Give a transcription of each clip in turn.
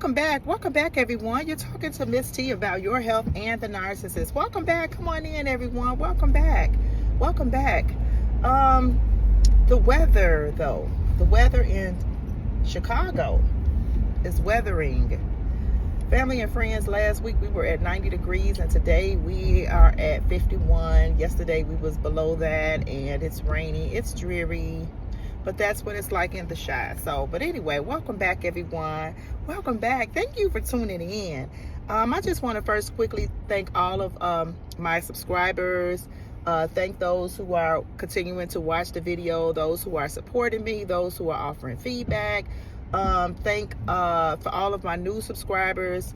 Welcome back, everyone. You're talking to Miss T about your health and the narcissist. Welcome back. Come on in, everyone. Welcome back. Welcome back. The weather, though. The weather in Chicago is weathering. Family and friends, last week we were at 90 degrees and today we are at 51. Yesterday we was below that and it's rainy. It's dreary. But that's what it's like in the Chi. But anyway, welcome back, everyone. Welcome back. Thank you for tuning in. I just want to first quickly thank all of my subscribers. Thank those who are continuing to watch the video, those who are supporting me, those who are offering feedback. Thank for all of my new subscribers.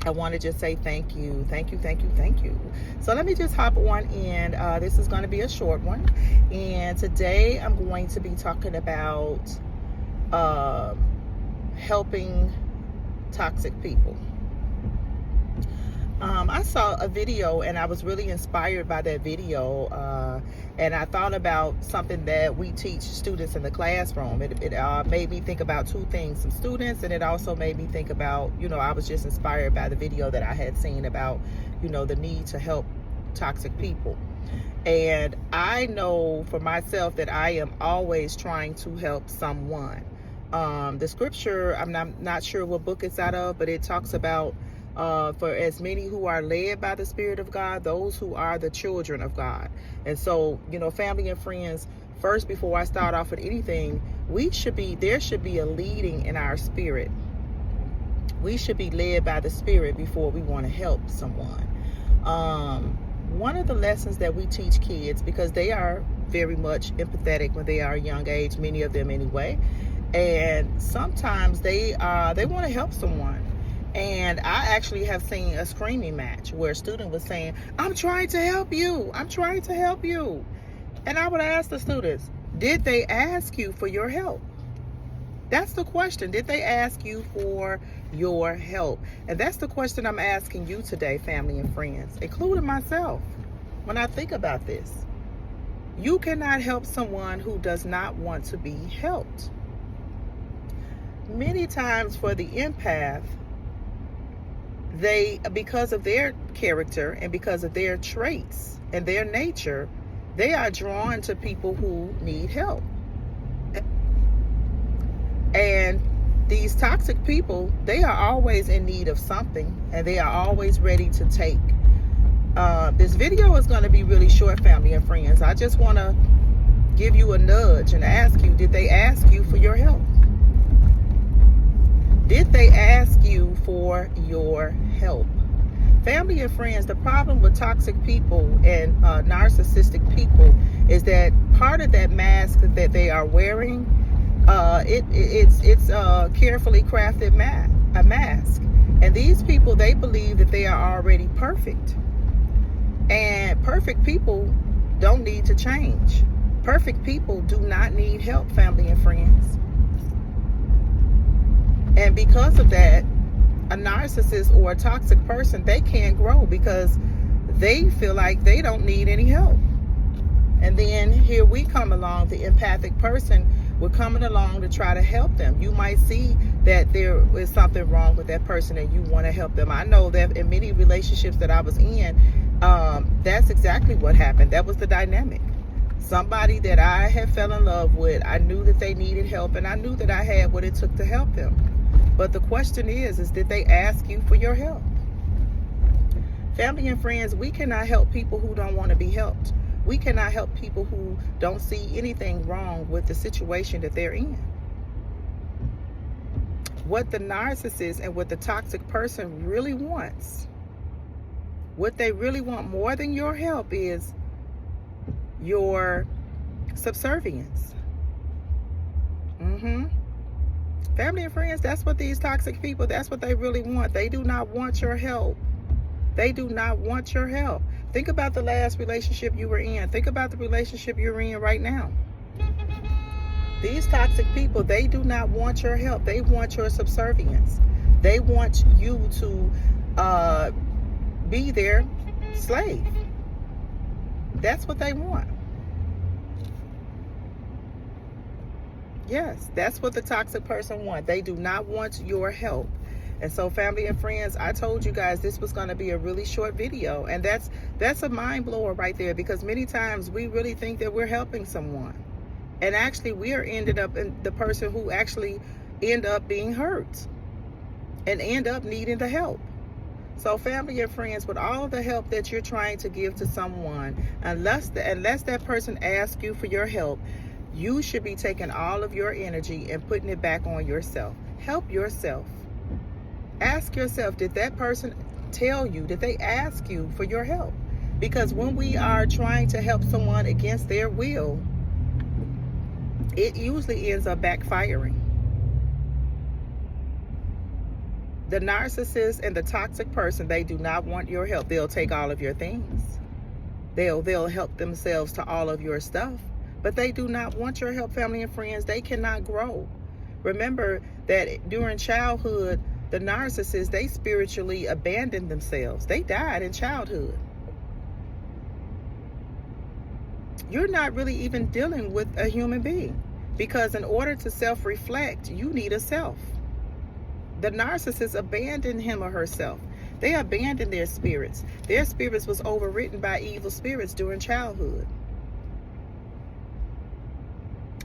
I want to just say thank you. So let me just hop on in. This is going to be a short one. And today I'm going to be talking about helping toxic people. I saw a video and I was really inspired by that video. And I thought about something that we teach students in the classroom. It made me think about two things, some students, and it also made me think about, I was just inspired by the video that I had seen about, the need to help toxic people. And I know for myself that I am always trying to help someone. The scripture, I'm not sure what book it's out of, but it talks about for as many who are led by the Spirit of God, those who are the children of God. And so, family and friends, first, before I start off with anything, there should be a leading in our spirit. We should be led by the Spirit before we want to help someone. One of the lessons that we teach kids, because they are very much empathetic when they are a young age, many of them anyway, and sometimes they want to help someone. And I actually have seen a screaming match where a student was saying, I'm trying to help you. I'm trying to help you. And I would ask the students, did they ask you for your help? That's the question. Did they ask you for your help? And that's the question I'm asking you today, family and friends, including myself. When I think about this, you cannot help someone who does not want to be helped. Many times for the empath, because of their character and because of their traits and their nature, they are drawn to people who need help. And these toxic people, they are always in need of something and they are always ready to take. This video is going to be really short, family and friends. I just want to give you a nudge and ask you, did they ask you for your help? Did they ask you for your help? Family and friends, the problem with toxic people and narcissistic people is that part of that mask that they are wearing, it's a carefully crafted mask. And these people, they believe that they are already perfect. And perfect people don't need to change. Perfect people do not need help, family and friends. And because of that, a narcissist or a toxic person, they can't grow because they feel like they don't need any help. And then here we come along, the empathic person, we're coming along to try to help them. You might see that there is something wrong with that person and you want to help them. I know that in many relationships that I was in, that's exactly what happened. That was the dynamic. Somebody that I had fell in love with, I knew that they needed help and I knew that I had what it took to help them. But the question is did they ask you for your help? Family and friends, we cannot help people who don't want to be helped. We cannot help people who don't see anything wrong with the situation that they're in. What the narcissist and what the toxic person really wants, what they really want more than your help is your subservience. Family and friends, that's what these toxic people, that's what they really want. They do not want your help. They do not want your help. Think about the last relationship you were in. Think about the relationship you're in right now. These toxic people, they do not want your help. They want your subservience. They want you to be their slave. That's what they want. Yes, that's what the toxic person wants. They do not want your help. And so, family and friends, I told you guys this was going to be a really short video, and that's a mind blower right there, because many times we really think that we're helping someone, and actually we are ended up in the person who actually end up being hurt and end up needing the help. So, family and friends, with all the help that you're trying to give to someone, unless that person asks you for your help, you should be taking all of your energy and putting it back on yourself. Help yourself. Ask yourself, did that person tell you, did they ask you for your help? Because when we are trying to help someone against their will, it usually ends up backfiring. The narcissist and the toxic person, they do not want your help. They'll take all of your things. They'll help themselves to all of your stuff, but they do not want your help, family and friends. They cannot grow. Remember that during childhood, the narcissists, they spiritually abandoned themselves. They died in childhood. You're not really even dealing with a human being, because in order to self-reflect, you need a self. The narcissist abandoned him or herself. They abandoned their spirits. Their spirits was overwritten by evil spirits during childhood.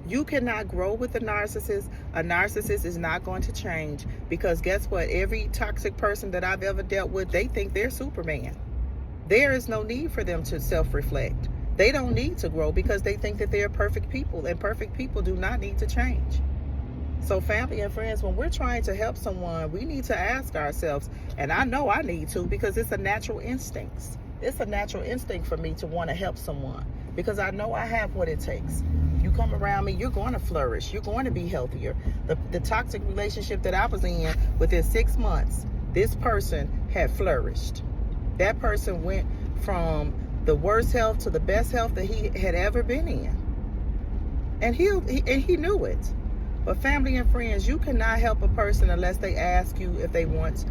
You cannot grow with a narcissist. A narcissist is not going to change, because guess what? Every toxic person that I've ever dealt with, they think they're Superman. There is no need for them to self-reflect. They don't need to grow because they think that they're perfect people, and perfect people do not need to change. So, family and friends, when we're trying to help someone, we need to ask ourselves, and I know I need to, because it's a natural instinct. It's a natural instinct for me to want to help someone, because I know I have what it takes. You come around me, you're going to flourish. You're going to be healthier. The toxic relationship that I was in, within 6 months, this person had flourished. That person went from the worst health to the best health that he had ever been in. And he knew it. But family and friends, you cannot help a person unless they ask you if they want,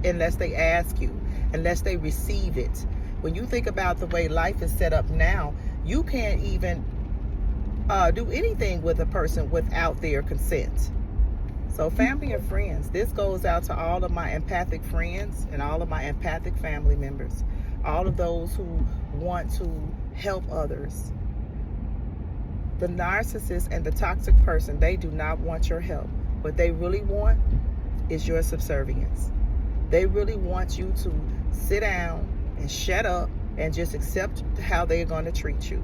unless they ask you, unless they receive it. When you think about the way life is set up now, you can't even do anything with a person without their consent. So, family and friends, this goes out to all of my empathic friends and all of my empathic family members, all of those who want to help others. The narcissist and the toxic person, they do not want your help. What they really want is your subservience. They really want you to sit down and shut up and just accept how they're going to treat you.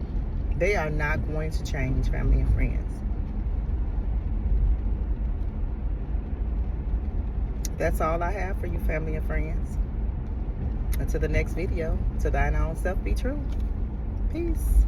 They are not going to change, family and friends. That's all I have for you, family and friends. Until the next video, to thine own self be true. Peace.